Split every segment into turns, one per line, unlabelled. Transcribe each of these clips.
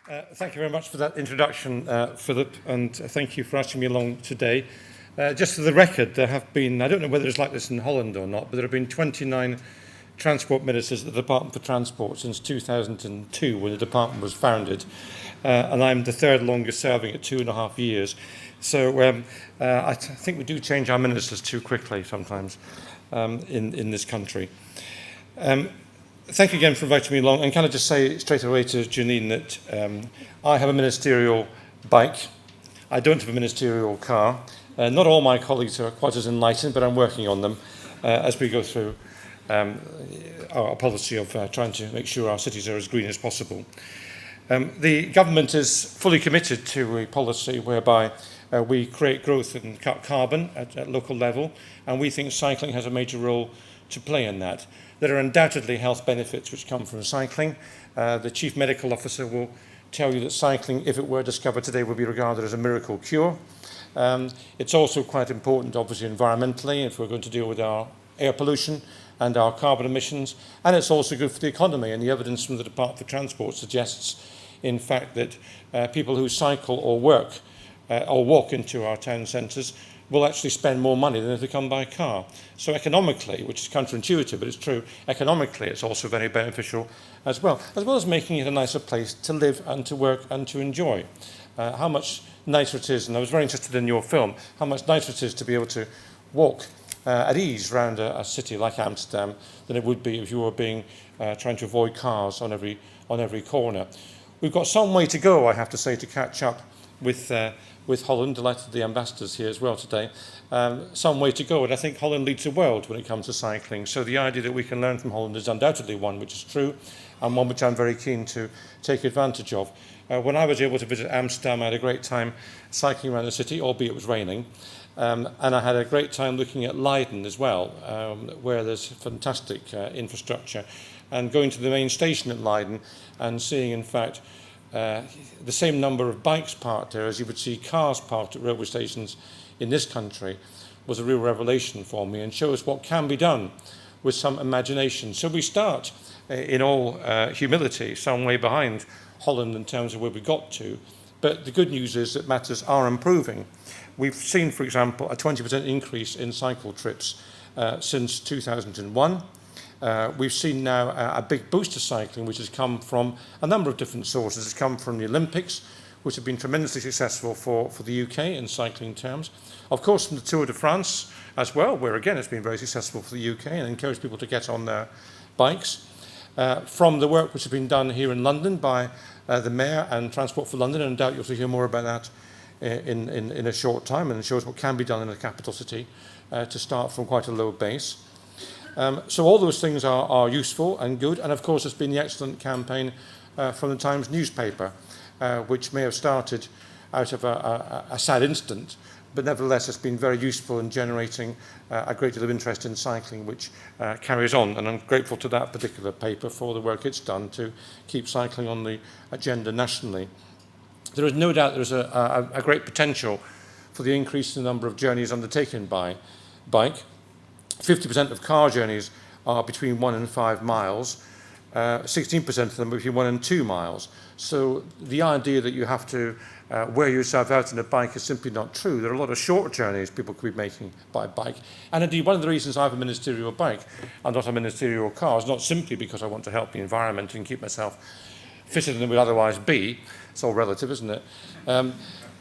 Thank you very much for that introduction, Philip, and thank you for asking me along today. Just for the record, there have been, I don't know whether it's like this in Holland or not, but there have been 29 transport ministers at the Department for Transport since 2002, when the department was founded, and I'm the third longest serving at 2.5 years. So I think we do change our ministers too quickly sometimes in this country. Thank you again for inviting me along. And can I just say straight away to Janine that I have a ministerial bike. I don't have a ministerial car. Not all my colleagues are quite as enlightened, but I'm working on them as we go through our policy of trying to make sure our cities are as green as possible. The government is fully committed to a policy whereby we create growth and cut carbon at local level, and we think cycling has a major role to play in that. There are undoubtedly health benefits which come from cycling. The Chief Medical Officer will tell you that cycling, if it were discovered today, would be regarded as a miracle cure. It's also quite important, obviously, environmentally, if we're going to deal with our air pollution and our carbon emissions. And it's also good for the economy. And the evidence from the Department for Transport suggests, in fact, that people who cycle or work or walk into our town centres will actually spend more money than if they come by car. So economically, which is counterintuitive, but it's true, economically it's also very beneficial as well as making it a nicer place to live and to work and to enjoy. How much nicer it is, and I was very interested in your film, how much nicer it is to be able to walk at ease around a city like Amsterdam than it would be if you were trying to avoid cars on every corner. We've got some way to go, I have to say, to catch up with Holland. Delighted the ambassadors here as well today. Some way to go, and I think Holland leads the world when it comes to cycling. So the idea that we can learn from Holland is undoubtedly one which is true, and one which I'm very keen to take advantage of. When I was able to visit Amsterdam, I had a great time cycling around the city, albeit it was raining. And I had a great time looking at Leiden as well, where there's fantastic infrastructure. And going to the main station at Leiden and seeing, in fact, the same number of bikes parked there as you would see cars parked at railway stations in this country was a real revelation for me, and shows what can be done with some imagination. So we start, in all humility, some way behind Holland in terms of where we got to, but the good news is that matters are improving. We've seen, for example, a 20% increase in cycle trips since 2001. We've seen now a big boost to cycling, which has come from a number of different sources. It's come from the Olympics, which have been tremendously successful for the UK in cycling terms. Of course, from the Tour de France as well, where again it's been very successful for the UK and encouraged people to get on their bikes. From the work which has been done here in London by the Mayor and Transport for London, and I doubt you'll hear more about that in a short time, and it shows what can be done in a capital city to start from quite a low base. So all those things are useful and good, and of course there's been the excellent campaign from the Times newspaper, which may have started out of a sad incident, but nevertheless it's been very useful in generating a great deal of interest in cycling, which carries on, and I'm grateful to that particular paper for the work it's done to keep cycling on the agenda nationally. There is no doubt there's a great potential for the increase in the number of journeys undertaken by bike. 50% of car journeys are between 1 and 5 miles. 16% of them are between 1 and 2 miles. So the idea that you have to wear yourself out on a bike is simply not true. There are a lot of short journeys people could be making by bike. And indeed, one of the reasons I have a ministerial bike and not a ministerial car is not simply because I want to help the environment and keep myself fitter than it would otherwise be. It's all relative, isn't it?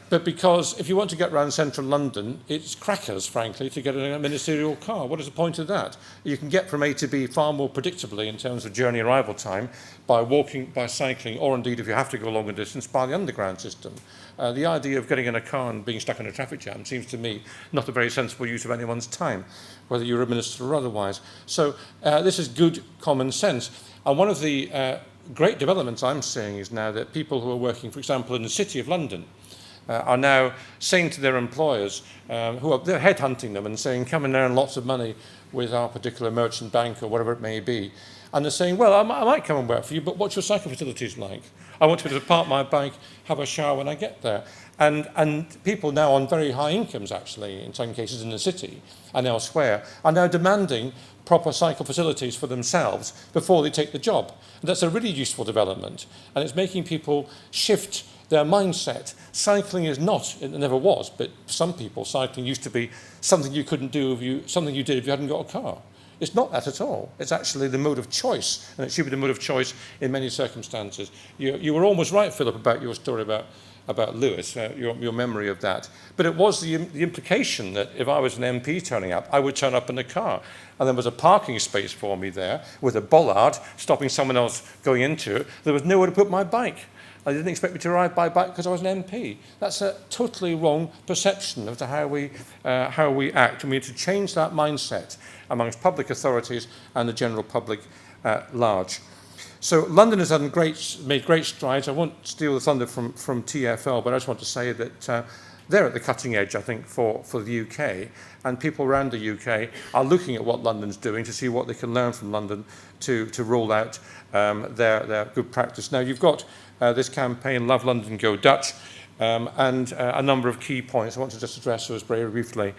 But because if you want to get around central London, it's crackers, frankly, to get a ministerial car. What is the point of that? You can get from A to B far more predictably in terms of journey arrival time by walking, by cycling, or indeed, if you have to go a longer distance, by the underground system. The idea of getting in a car and being stuck in a traffic jam seems to me not a very sensible use of anyone's time, whether you're a minister or otherwise. So this is good common sense. And one of the great developments I'm seeing is now that people who are working, for example, in the City of London, are now saying to their employers, they're headhunting them and saying, come and earn lots of money with our particular merchant bank or whatever it may be, And they're saying, well, I might come and work for you, but what's your cycle facilities like? I want to be able to park my bike, have a shower when I get there. And people now on very high incomes, actually, in some cases in the city and elsewhere, are now demanding proper cycle facilities for themselves before they take the job. And that's a really useful development. And it's making people shift their mindset. Cycling is not, it never was, but for some people, cycling used to be something you couldn't do, something you did if you hadn't got a car. It's not that at all. It's actually the mode of choice, and it should be the mode of choice in many circumstances. You were almost right, Philip, about your story about Lewis, your memory of that. But it was the implication that if I was an MP turning up, I would turn up in a car. And there was a parking space for me there with a bollard stopping someone else going into it. There was nowhere to put my bike. They didn't expect me to ride by bike because I was an MP. That's a totally wrong perception of how we act. And we need to change that mindset amongst public authorities and the general public at large. So London has made great strides. I won't steal the thunder from TfL, but I just want to say that they're at the cutting edge, I think, for the UK. And people around the UK are looking at what London's doing to see what they can learn from London to roll out their good practice. Now, you've got this campaign, Love London, Go Dutch, and a number of key points. I want to just address those very briefly.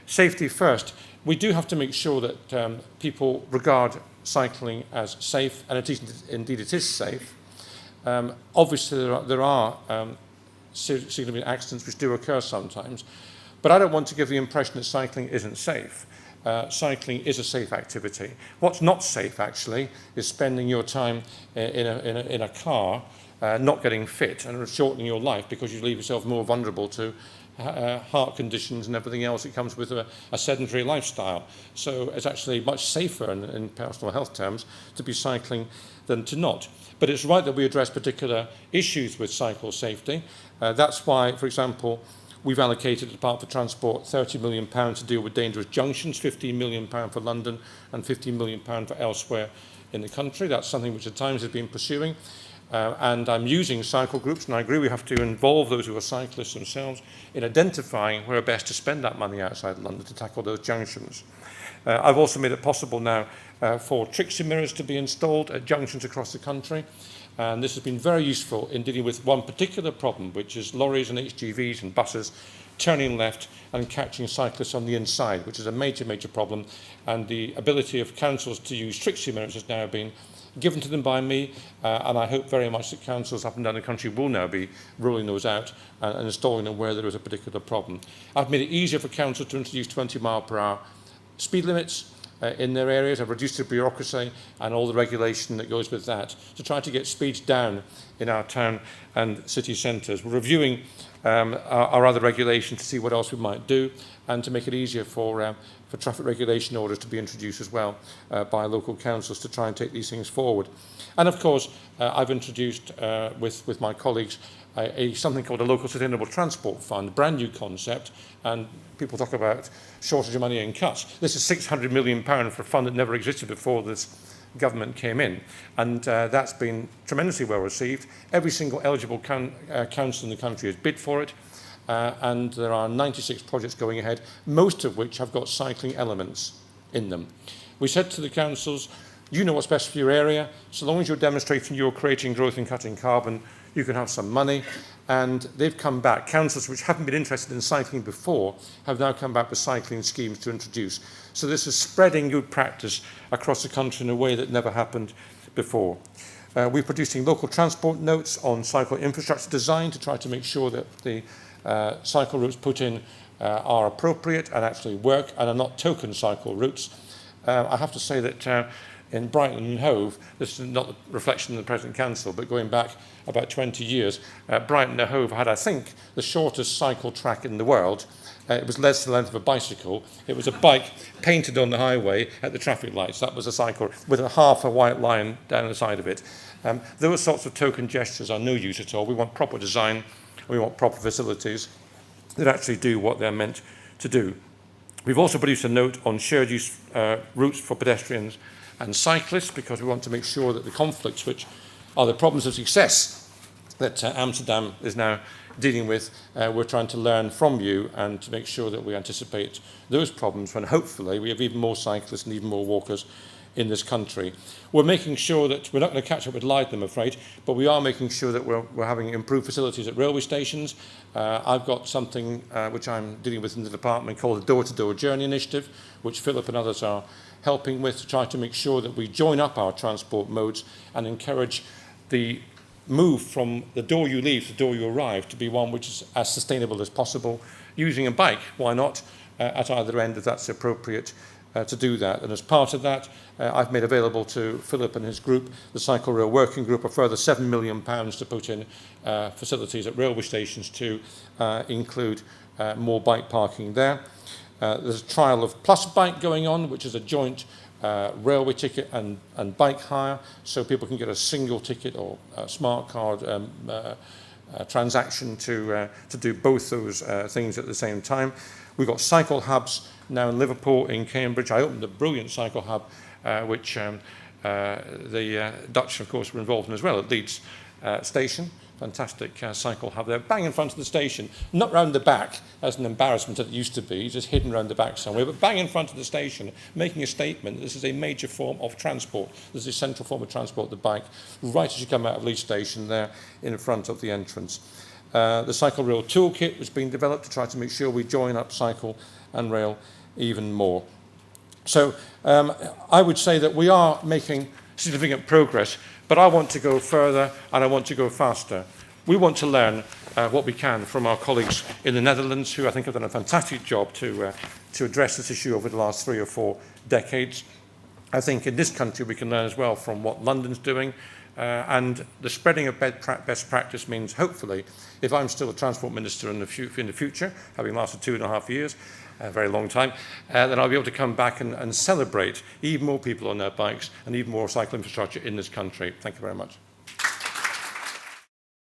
Safety first. We do have to make sure that people regard cycling as safe, and indeed it is safe. Obviously, there are significant accidents which do occur sometimes, but I don't want to give the impression that cycling isn't safe. Cycling is a safe activity. What's not safe, actually, is spending your time in a car, not getting fit and shortening your life because you leave yourself more vulnerable to heart conditions and everything else that comes with a sedentary lifestyle. So it's actually much safer in personal health terms to be cycling than to not. But it's right that we address particular issues with cycle safety. That's why, for example, we've allocated the Department for Transport £30 million to deal with dangerous junctions, £15 million for London and £15 million for elsewhere in the country. That's something which the Times has been pursuing. And I'm using cycle groups, and I agree we have to involve those who are cyclists themselves in identifying where best to spend that money outside London to tackle those junctions. I've also made it possible now for Trixie mirrors to be installed at junctions across the country, and this has been very useful in dealing with one particular problem, which is lorries and HGVs and buses turning left and catching cyclists on the inside, which is a major, major problem, and the ability of councils to use Trixie mirrors has now been given to them by me, and I hope very much that councils up and down the country will now be rolling those out and installing them where there is a particular problem. I've made it easier for councils to introduce 20-mile-per-hour speed limits in their areas. I've reduced the bureaucracy and all the regulation that goes with that to try to get speeds down in our town and city centres. We're reviewing our other regulations to see what else we might do and to make it easier for traffic regulation orders to be introduced as well by local councils to try and take these things forward. And of course, I've introduced with my colleagues something called a local sustainable transport fund, a brand new concept, and people talk about shortage of money and cuts. This is £600 million for a fund that never existed before this government came in, and that's been tremendously well received. Every single eligible council in the country has bid for it, and there are 96 projects going ahead, most of which have got cycling elements in them. We said to the councils, you know what's best for your area, so long as you're demonstrating you're creating growth and cutting carbon, you can have some money. And they've come back. Councils which haven't been interested in cycling before have now come back with cycling schemes to introduce. So this is spreading good practice across the country in a way that never happened before. We're producing local transport notes on cycle infrastructure design to try to make sure that the cycle routes put in are appropriate and actually work and are not token cycle routes. I have to say that in Brighton and Hove, this is not a reflection of the present council, but going back about 20 years, Brighton and Hove had, I think, the shortest cycle track in the world. It was less than the length of a bicycle. It was a bike painted on the highway at the traffic lights. That was a cycle with half a white line down the side of it. Those sorts of token gestures are no use at all. We want proper design. We want proper facilities that actually do what they're meant to do. We've also produced a note on shared use routes for pedestrians and cyclists, because we want to make sure that the conflicts, which are the problems of success that Amsterdam is now dealing with, we're trying to learn from you and to make sure that we anticipate those problems when hopefully we have even more cyclists and even more walkers in this country. We're making sure that we're not going to catch up with Leiden, I'm afraid, but we are making sure that we're having improved facilities at railway stations. I've got something which I'm dealing with in the department called the Door-to-Door Journey Initiative, which Philip and others are helping with to try to make sure that we join up our transport modes and encourage the move from the door you leave to the door you arrive to be one which is as sustainable as possible. Using a bike, why not, at either end if that's appropriate to do that. And as part of that, I've made available to Philip and his group, the Cycle Rail Working Group, a further £7 million to put in facilities at railway stations to include more bike parking there. There's a trial of Plus Bike going on, which is a joint railway ticket and bike hire, so people can get a single ticket or a smart card transaction to do both those things at the same time. We've got cycle hubs now in Liverpool, in Cambridge. I opened a brilliant cycle hub, which the Dutch, of course, were involved in as well at Leeds Station. Fantastic cycle hub there, bang in front of the station, not round the back as an embarrassment that it used to be, just hidden round the back somewhere, but bang in front of the station, making a statement that this is a major form of transport. This is a central form of transport, the bike, right as you come out of Leeds Station there in front of the entrance. The Cycle Rail Toolkit was being developed to try to make sure we join up cycle and rail even more. So I would say that we are making significant progress, but I want to go further and I want to go faster. We want to learn what we can from our colleagues in the Netherlands, who I think have done a fantastic job to address this issue over the last 3 or 4 decades. I think in this country we can learn as well from what London's doing, and the spreading of best practice means, hopefully, if I'm still a transport minister in the future, having lasted 2.5 years, a very long time, then I'll be able to come back and celebrate even more people on their bikes and even more cycle infrastructure in this country. Thank you very much.